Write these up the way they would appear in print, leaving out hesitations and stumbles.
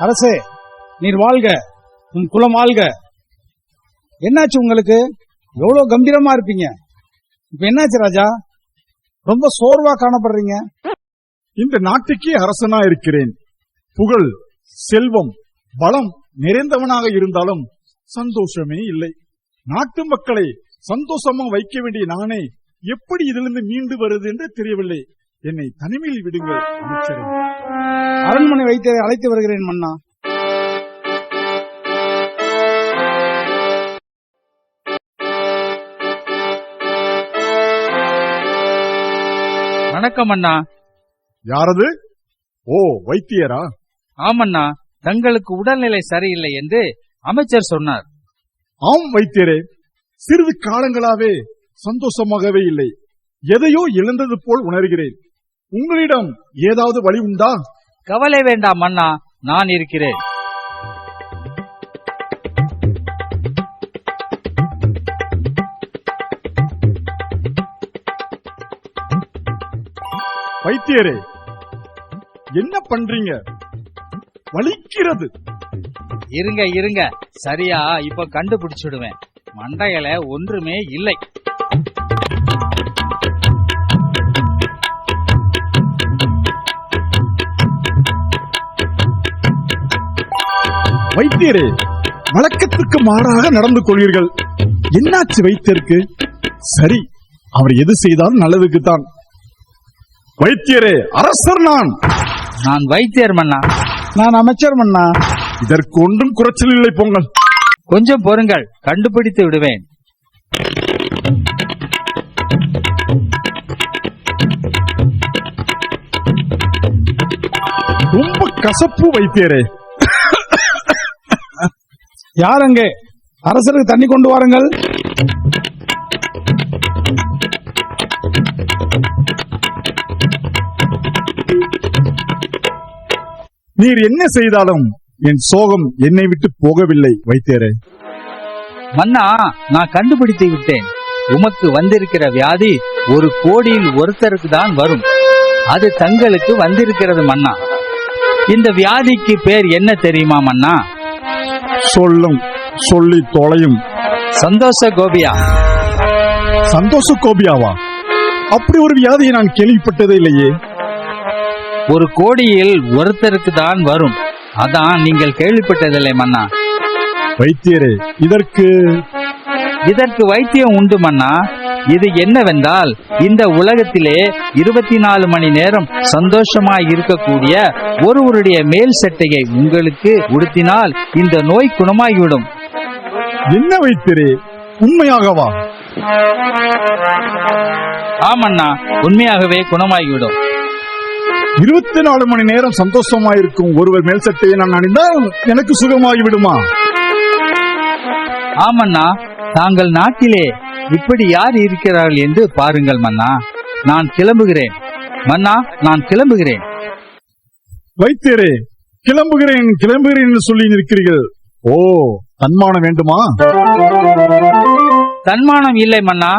அரசே, நீர் வாழ்க, உன் குலம் வாழ்க. என்னாச்சு உங்களுக்கு? எவ்வளவு கம்பீரமா இருப்பீங்க, இப்ப என்னாச்சு ராஜா? ரொம்ப சோர்வா காணப்படுறீங்க. இந்த நாட்டுக்கே அரசனா இருக்கிறேன். புகழ், செல்வம், பலம் நிறைந்தவனாக இருந்தாலும் சந்தோஷமே இல்லை. நாட்டு மக்களை சந்தோஷமா வைக்க வேண்டிய நானே எப்படி இதிலிருந்து மீண்டு வருது என்று தெரியவில்லை. என்னை தனிமையில் விடுங்கள் அமைச்சரே. அரண்மனை வைத்தியரை அழைத்து வருகிறேன் மன்னா. வணக்கம் அண்ணா. யாரது? ஓ, வைத்தியரா? ஆமண்ணா, தங்களுக்கு உடல்நிலை சரியில்லை என்று அமைச்சர் சொன்னார். ஆம் வைத்தியரே, சிறிது காலங்களாவே சந்தோஷமாகவே இல்லை. எதையோ இழந்தது போல் உணர்கிறேன். உங்களிடம் ஏதாவது வழி உண்டா? கவலை வேண்டாம் அண்ணா, நான் இருக்கிறேன். வைத்தியரே, என்ன பண்றீங்க? வலிக்கிறது. இருங்க இருங்க, சரியா இப்ப கண்டுபிடிச்சிடுவேன். மண்டையில ஒன்றுமே இல்லை. வைத்தியரே, வழக்கத்திற்கு மாறாக நடந்து கொள்வீர்கள். என்னாச்சு வைத்தியருக்கு? சரி, அவர் எது செய்தாலும் நல்லதுக்குத்தான். வைத்தியரே, அரசர் நான். நான் வைத்தியர் மன்னா. நான் அமைச்சர் மன்னா. இதற்கு ஒன்றும் குறைச்சல் இல்லை. போங்கள். கொஞ்சம் பொறுங்கள், கண்டுபிடித்து விடுவேன். ரொம்ப கசப்பு வைத்தியரே. யார் அங்கே? அரசருக்கு தண்ணி கொண்டு வாருங்கள். நீர் என்ன செய்தாலும் என் சோகம் என்னை விட்டு போகவில்லை வைத்தியரே. மன்னா, நான் கண்டுபிடித்து விட்டேன். உமக்கு வந்திருக்கிற வியாதி 1 கோடியில் ஒருத்தருக்கு தான் வரும். அது தங்களுக்கு வந்திருக்கிறது மன்னா. இந்த வியாதிக்கு பேர் என்ன தெரியுமா மன்னா? சொல்லும், சொல்லி தொலையும். சந்தோஷ கோபியா. சந்தோஷ கோபியாவா? அப்படி ஒரு வியாதியை நான் கேள்விப்பட்டதே இல்லையே. 1 கோடியில் ஒருத்தருக்கு தான் வரும். அதான் நீங்கள் கேள்விப்பட்டதில்லை மன்னா. வைத்தியரே, இதற்கு வைத்தியம் உண்டு மன்னா. இது என்னவென்றால், இந்த உலகத்திலே 24 மணி நேரம் சந்தோஷமாய் இருக்கக்கூடிய ஒருவருடைய மேல் சட்டையை உங்களுக்கு உடுத்தினால் இந்த நோய் குணமாகிவிடும். என்ன வைத்தியரே, உண்மையாகவா? ஆமண்ணா, உண்மையாகவே குணமாகிவிடும். 24 மணி நேரம் சந்தோஷமாயிருக்கும் ஒருவர் மேல் சட்டையை நான் அணிந்தால் எனக்கு சுகமாகி விடுமா? ஆமண்ணா, தாங்கள் நாட்டிலே இப்படி யார் இருக்கிறார்கள் என்று பாருங்கள் மன்னா. நான் கிளம்புகிறேன் மன்னா, நான் கிளம்புகிறேன். வைத்தியரே, கிளம்புகிறேன் கிளம்புகிறேன் என்று சொல்லி இருக்கிறீர்கள். ஓ, தன்மானம் வேண்டுமா? தன்மானம் இல்லை மன்னா,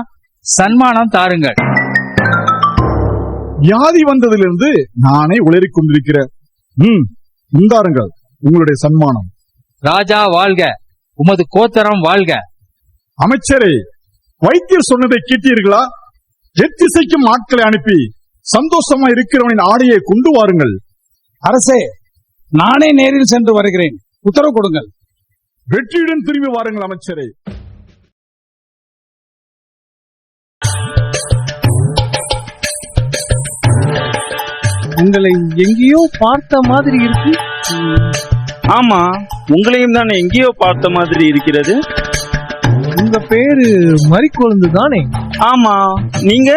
சன்மானம் தாருங்கள். வியாதி வந்ததிலிருந்து நானே உளறிக் கொண்டிருக்கிறேன். உண்டாருங்கள் உங்களுடைய சன்மானம். ராஜா வாழ்க, உமது கோத்தரம் வாழ்க. அமைச்சரே, வைத்தியர் சொன்னதை கேட்டீர்களா? எத்திசைக்கும் ஆட்களை அனுப்பி சந்தோஷமா இருக்கிறவனின் ஆடையை கொண்டு வாருங்கள். அரசே, நானே நேரில் சென்று வருகிறேன், உத்தரவு கொடுங்கள். வெற்றியுடன் திரும்பி வாருங்கள் அமைச்சரே. உங்களை எங்கேயோ பார்த்த மாதிரி இருக்கு. ஆமா, உங்களையும் தானே எங்கேயோ பார்த்த மாதிரி இருக்கிறது. உங்க பேரு மரிக்கொழுந்து தானே? ஆமா, நீங்க?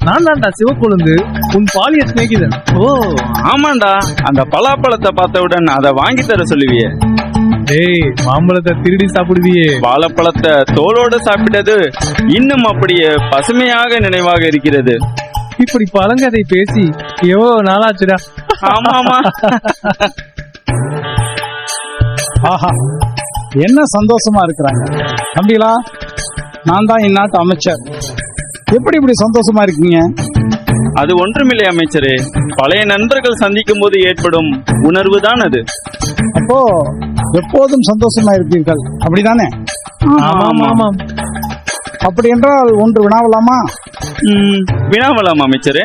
நான் தான்டா சிவக்கொழுந்து, உன் பாலிய சிநேகிதன். ஓ ஆமாண்டா, அந்த பலாப்பழத்தை பார்த்தவுடன் அதை வாங்கி தர சொல்லுவியே. டேய் மாம்பழத்தை திருடி சாப்பிடுவியே. வாழைப்பழத்தை தோலோடு சாப்பிட்டது இன்னும் அப்படியே பசுமையாக நினைவாக இருக்கிறது. இப்படி பழங்கதை பேசி எவ்வளவு நாளாச்சுடா. ஆமாமா. ஆஹா, என்ன சந்தோஷமா இருக்கிறாங்க தம்பிகளா. நான் தான் இந்நாட்டு அமைச்சர். எப்படி இப்படி சந்தோஷமா இருக்கீங்க? அது ஒன்றுமில்லை அமைச்சரே, பழைய நண்பர்கள் சந்திக்கும் போது ஏற்படும் உணர்வு தான் அது. அப்போ எப்போதும் சந்தோஷமா இருப்பீர்கள், அப்படிதானே? ஆமாம் ஆமாம். அப்படி என்றால் ஒன்று வினாவலாமா? வினாவலாம் அமைச்சரே.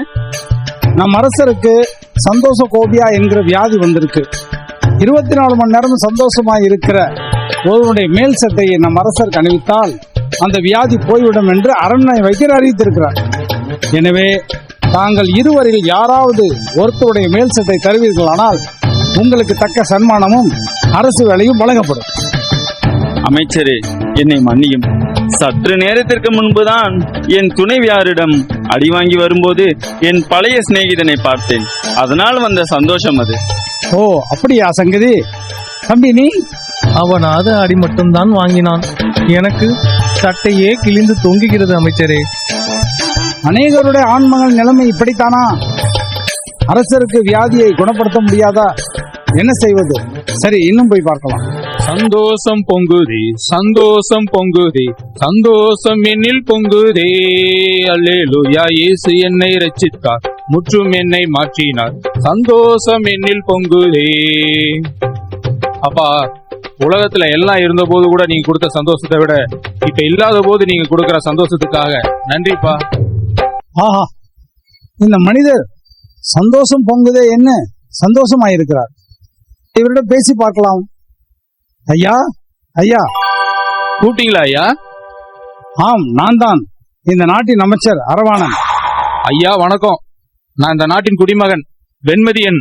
நம் அரசருக்கு சந்தோஷ கோபியா என்கிற வியாதி வந்திருக்கு. 24 மணி நேரம் சந்தோஷமா இருக்கிற ஒருவனுடைய மேல் சட்டையை நம் அரசருக்கு அணிவித்தால் அந்த வியாதி போய்விடும் என்று அரண்மனை வைத்தியர் அறிவித்திருக்கிறார். எனவே தாங்கள் இருவரில் யாராவது ஒருத்தருடைய மேல் சட்டை தருவீர்களானால் உங்களுக்கு தக்க சன்மானமும் அரசு வேலையும் வழங்கப்படும். அமைச்சரே, என்னை மன்னியும். சற்று நேரத்திற்கு முன்புதான் என் துணைவியாரிடம் அடி வாங்கி வரும்போது என் பழைய சிநேகிதனை பார்த்தேன். அதனால் வந்த சந்தோஷம் அது. ஓ, அப்படியா சங்கதி? தம்பி நீ? அவனாவது அடி மட்டும்தான் வாங்கினான். எனக்கு சட்டையே கிழிந்து தொங்குகிறது அமைச்சரே. அநேகருடைய ஆண்மகள் நிலைமை இப்படித்தானா? அரசருக்கு வியாதியை குணப்படுத்த முடியாதா? என்ன செய்வது? சரி, இன்னும் போய் பார்க்கலாம். சந்தோஷம் பொங்குதே, சந்தோஷம் பொங்குதே, சந்தோஷம் என்னில் பொங்குதே. அல்லேலூயா, இயேசு என்னை ரட்சித்தார், முற்றும் என்னை மாற்றினார். சந்தோஷம் என்னில் பொங்குதே. அப்பா, உலகத்துல எல்லாம் இருந்த போது கூட நீங்க கொடுத்த சந்தோஷத்தை விட இப்ப இல்லாத போது நீங்க கொடுக்கிற சந்தோஷத்துக்காக நன்றிப்பா. ஆஹா, இந்த மனிதர் சந்தோஷம் பொங்குதே என்ன சந்தோஷமாயிருக்கிறார். இவரிடம் பேசி பார்க்கலாம். ஐயா, ஐயா. கூப்பிட்டீங்களா ஐயா? ஆம், நான் தான் இந்த நாட்டின் அமைச்சர் அரவாணன். ஐயா வணக்கம். நான் இந்த நாட்டின் குடிமகன் வெண்மதியன்.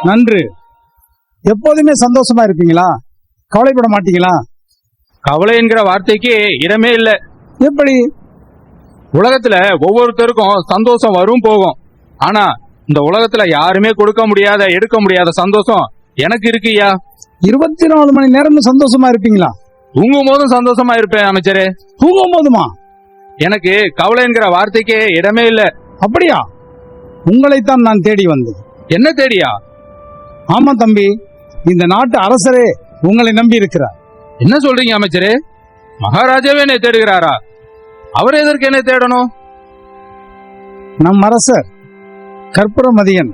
நன்று. எப்போதுமே சந்தோஷமா இருப்பீங்களா? கவலைப்பட மாட்டீங்களா? கவலை என்கிற வார்த்தைக்கு இடமே இல்ல. எப்படி? உலகத்துல ஒவ்வொருத்தருக்கும் சந்தோஷம் வரும் போகும். ஆனா இந்த உலகத்துல யாருமே கொடுக்க முடியாத எடுக்க முடியாத சந்தோஷம் எனக்கு இருக்குயா. 24 மணி நேரமும் சந்தோஷமா இருப்பீங்களா? தூங்கும் போதும் சந்தோஷமா இருப்பேன் அமைச்சரே. தூங்கும் போதுமா? எனக்கு கவலை என்கிற வார்த்தைக்கு இடமே இல்ல. அப்படியா? உங்களைத்தான் நான் தேடி வந்தேன். என்ன தேடியா? ஆமா தம்பி, இந்த நாட்டு அரசரே உங்களை நம்பி இருக்கிறார். என்ன சொல்றீங்க அமைச்சரே? மகாராஜாவே என்னை தேடுகிறாரா? அவர் எதற்கு என்னை தேடணும்? நம் அரசர் கற்பூரமதியன்,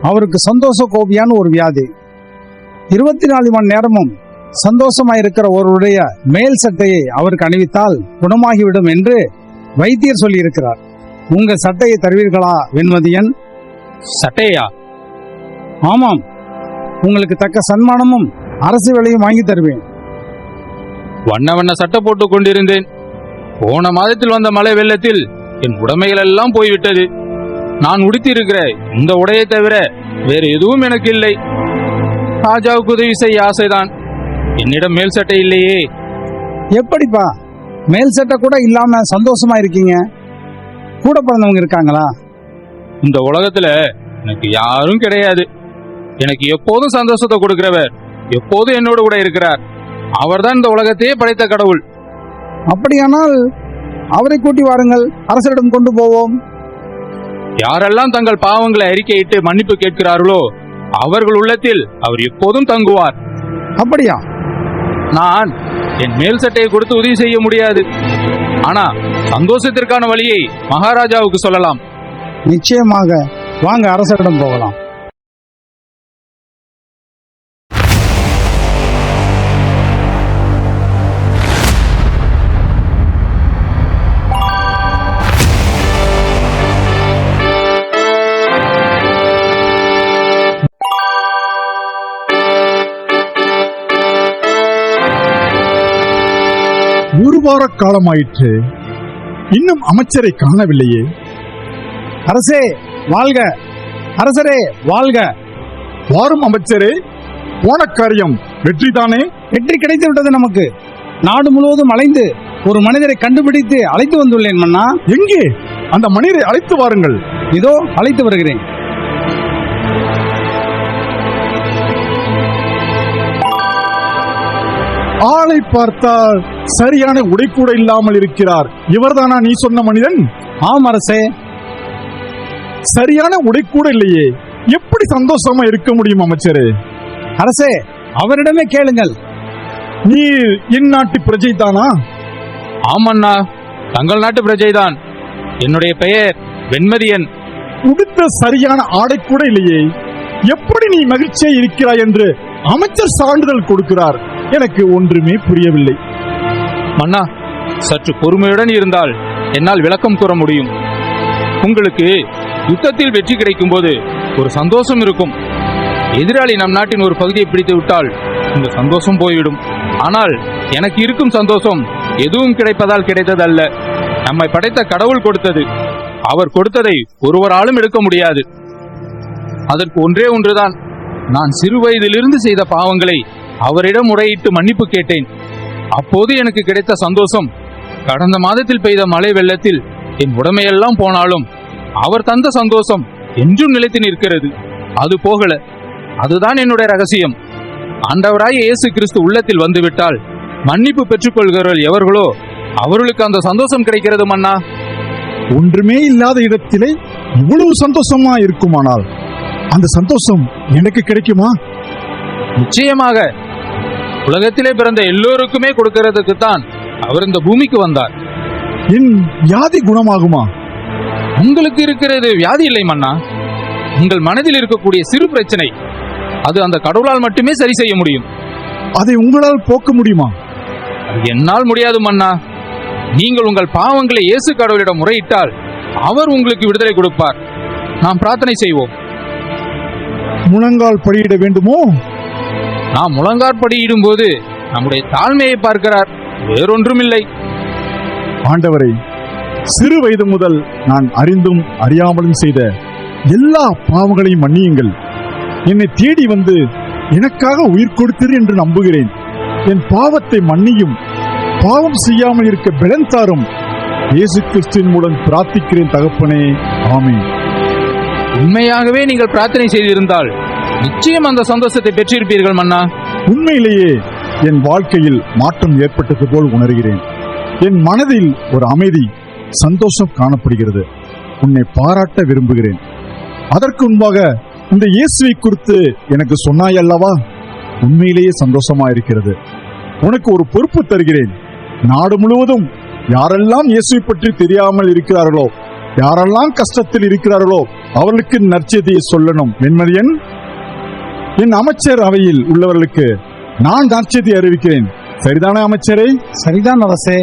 அவருக்கு சந்தோஷ கோபியான்னு ஒரு வியாதி. 24 மணி நேரமும் சந்தோஷமா இருக்கிற ஒருவருடைய மேல் சட்டையை அவருக்கு அணிவித்தால் குணமாகிவிடும் என்று வைத்தியர் சொல்லி இருக்கிறார். உங்க சட்டையை தருவீர்களா வெண்மதியன்? சட்டையா? ஆமாம், உங்களுக்கு தக்க சன்மானமும் அரசு வேலையும் வாங்கி தருவேன். வண்ண வண்ண சட்டை போட்டுக் கொண்டிருந்தேன். போன மாதத்தில் வந்த மழை வெள்ளத்தில் என் உடைமைகள் எல்லாம் போய்விட்டது. நான் உடுத்தியிருக்கிற இந்த உடையை தவிர வேறு எதுவும் எனக்கு இல்லை. ராஜாவுக்கு உதவி செய்ய ஆசைதான். என்னிடம் மேல் சட்டை இல்லையே. எப்படிப்பா மேல் சட்டை கூட இல்லாம சந்தோஷமா இருக்கீங்க? கூட பிறந்தவங்க இருக்காங்களா? இந்த உலகத்துல எனக்கு யாரும் கிடையாது. எனக்கு எப்போதும் சந்தோஷத்தை கொடுக்கிறவர் எப்போதும் என்னோட கூட இருக்கிறார். அவர்தான் இந்த உலகத்தையே படைத்த கடவுள். அப்படியானால் அவரை கூட்டி வாருங்கள், அரசரிடம் கொண்டு போவோம். யாரெல்லாம் தங்கள் பாவங்களை அறிக்கையிட்டு மன்னிப்பு கேட்கிறார்களோ அவர்கள் உள்ளத்தில் அவர் எப்போதும் தங்குவார். அப்படியா? நான் என் மேல் சட்டையை கொடுத்து உதவி செய்ய முடியாது. ஆனா சந்தோஷத்திற்கான வழியை மகாராஜாவுக்கு சொல்லலாம். நிச்சயமாக, வாங்க அரசரிடம் போகலாம். ஒரு வார காலமாயிற்று, இன்னும் அமைச்சரை காணவில்லையே. அரசே வாழ்க! அரசரே வாழ்க! வாரும் அமைச்சரே, போன காரியம் வெற்றிதானே? வெற்றி கிடைத்து விட்டது நமக்கு. நாடு முழுவதும் அலைந்து ஒரு மனிதரை கண்டுபிடித்து அழைத்து வந்துள்ளேன் மன்னா. எங்கே? அந்த மனிதரை அழைத்து வாருங்கள். இதோ அழைத்து வருகிறேன். ஆளை பார்த்தால் சரியான உடை கூட இல்லாமல் இருக்கிறார். இவர்தானா நீ சொன்ன மனிதன்? ஆம் அரசே. சரியான உடை கூட இல்லையே, எப்படி சந்தோஷமா இருக்க முடியும் அமைச்சரே? அரசே, அவரிடமே கேளுங்கள். நீர் என் நாட்டு பிரஜை தானா? ஆமண்ணா, தங்கள் நாட்டு பிரஜைதான். என்னுடைய பெயர் வெண்மதியன். உடுத்த சரியான ஆடை கூட இல்லையே, எப்படி நீ மகிழ்ச்சியா இருக்கிறாய் என்று அமைச்சர் சான்றிதழ் கொடுக்கிறார். எனக்கு ஒன்றுமே புரியவில்லை. மன்னா, சற்று பொறுமையுடன் இருந்தால் என்னால் விளக்கம் கூற முடியும். உங்களுக்கு யுத்தத்தில் வெற்றி கிடைக்கும் போது ஒரு சந்தோஷம் இருக்கும். எதிராளி நம் நாட்டின் ஒரு பகுதியை பிடித்து விட்டால் இந்த சந்தோஷம் போய்விடும். ஆனால் எனக்கு இருக்கும் சந்தோஷம் எதுவும் கிடைப்பதால் கிடைத்ததல்ல, நம்மை படைத்த கடவுள் கொடுத்தது. அவர் கொடுத்ததை ஒருவராலும் எடுக்க முடியாது. அதற்கு ஒன்றே ஒன்றுதான், நான் சிறு வயதிலிருந்து செய்த பாவங்களை அவரிடம் முறையிட்டு மன்னிப்பு கேட்டேன். அப்போது எனக்கு கிடைத்த சந்தோஷம் கடந்த மாதத்தில் பெய்த மழை வெள்ளத்தில் என் உடமையெல்லாம் போனாலும் அவர் தந்த சந்தோஷம் என்றும் நிலைத்து நிற்கிறது. அது போகல. அதுதான் என்னுடைய ரகசியம். ஆண்டவராய் இயேசு கிறிஸ்து உள்ளத்தில் வந்துவிட்டால் மன்னிப்பு பெற்றுக்கொள்கிறவர்கள் எவர்களோ அவர்களுக்கு அந்த சந்தோஷம் கிடைக்கிறது மன்னா. ஒன்றுமே இல்லாத இடத்திலே இவ்வளவு சந்தோஷமா இருக்குமானால் அந்த சந்தோஷம் எனக்கு கிடைக்குமா? நிச்சயமாக. உலகத்திலே பிறந்த எல்லோருக்குமே கொடுக்கிறதுக்குத்தான் அவர் இந்த பூமிக்கு வந்தார். என் வியாதி குணமாகுமா? உங்களுக்கு இருக்கிறது வியாதி இல்லை மன்னா, உங்கள் மனதில் இருக்கக்கூடிய சிறு பிரச்சனை. அது அந்த கடவுளால் மட்டுமே சரி செய்ய முடியும். அதை உங்களால் போக்க முடியுமா? அது என்னால் முடியாது மன்னா. நீங்கள் உங்கள் பாவங்களை இயேசு கடவுளிடம் முறையிட்டால் அவர் உங்களுக்கு விடுதலை கொடுப்பார். நாம் பிரார்த்தனை செய்வோம். முழங்கால் படியிட வேண்டுமோ? நாம் முழங்காற்படியிடும் போது நம்முடைய தாழ்மையை பார்க்கிறார், வேறொன்றுமில்லை. ஆண்டவரை, சிறு வயது முதல் நான் அறிந்தும் அறியாமலும் செய்த எல்லா பாவங்களையும் மன்னியுங்கள். என்னை தேடி வந்து எனக்காக உயிர் கொடுத்தீர் என்று நம்புகிறேன். என் பாவத்தை மன்னியும். பாவம் செய்யாமல் இருக்க பலன் தாரும். இயேசு கிறிஸ்துவின் மூலம் பிரார்த்திக்கிறேன் தகப்பனே, ஆமென். உண்மையாகவே நீங்கள் பிரார்த்தனை செய்திருந்தால் நிச்சயம் அந்த சந்தோஷத்தை பெற்றிருப்பீர்கள் மன்னா. உண்மையிலேயே என் வாழ்க்கையில் மாற்றம் ஏற்பட்டது போல் உணர்கிறேன். என் மனதில் ஒரு அமைதி, சந்தோஷம் காணப்படுகிறது. உன்னை பாராட்ட விரும்புகிறேன். அதற்கு முன்பாக இந்த இயேசுவை குறித்து எனக்கு சொன்னாய் அல்லவா? உண்மையிலேயே சந்தோஷமா இருக்கிறது. உனக்கு ஒரு பொறுப்பு தருகிறேன். நாடு முழுவதும் யாரெல்லாம் இயேசுவை பற்றி தெரியாமல் இருக்கிறார்களோ, யாரெல்லாம் கஷ்டத்தில் இருக்கிறார்களோ அவர்களுக்கு நற்செய்தியை சொல்லணும். வெண்மதியன், என் அமைச்சர் அவையில் உள்ளவர்களுக்கு நான் நற்செய்தி அறிவிக்கிறேன். சரிதானே அமைச்சரே? சரிதான் அரசே.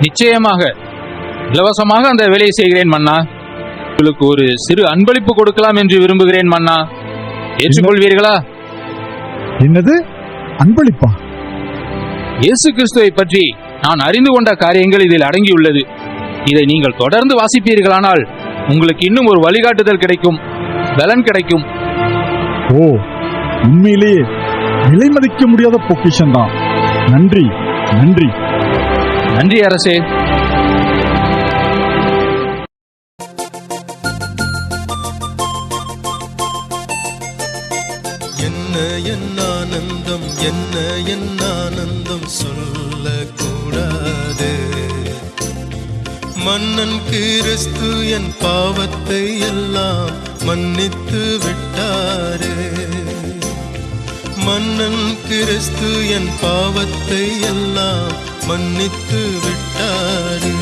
நிச்சயமாக இலவசமாக அந்த வேலையை செய்கிறேன் மன்னா. உங்களுக்கு ஒரு சிறு அன்பளிப்பு கொடுக்கலாம் என்று விரும்புகிறேன் மன்னா. ஏற்றுக்கொள்வீர்களா? என்னது அன்பளிப்பா? இயேசு கிறிஸ்துவை பற்றி நான் அறிந்து கொண்ட காரியங்கள் இதில் அடங்கியுள்ளது. இதை நீங்கள் தொடர்ந்து வாசிப்பீர்களானால் உங்களுக்கு இன்னும் ஒரு வழிகாட்டுதல் கிடைக்கும், பலன் கிடைக்கும். ஓ, உண்மையிலேயே விலை மதிக்க முடியாத பொக்கிஷன் தான். நன்றி, நன்றி, நன்றி அரசே. என்ன ஆனந்தம், என்ன ஆனந்தம் சொல்லக்கூடாது. மன்னன் கிறிஸ்து என் பாவத்தை எல்லாம் மன்னித்து விட்டாரே. மன்னன் கிறிஸ்து என் பாவத்தை எல்லாம் மன்னித்து விட்டாரே.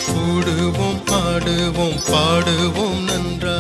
கூடுவோம், ஆடுவோம், பாடுவோம் நன்றாய்.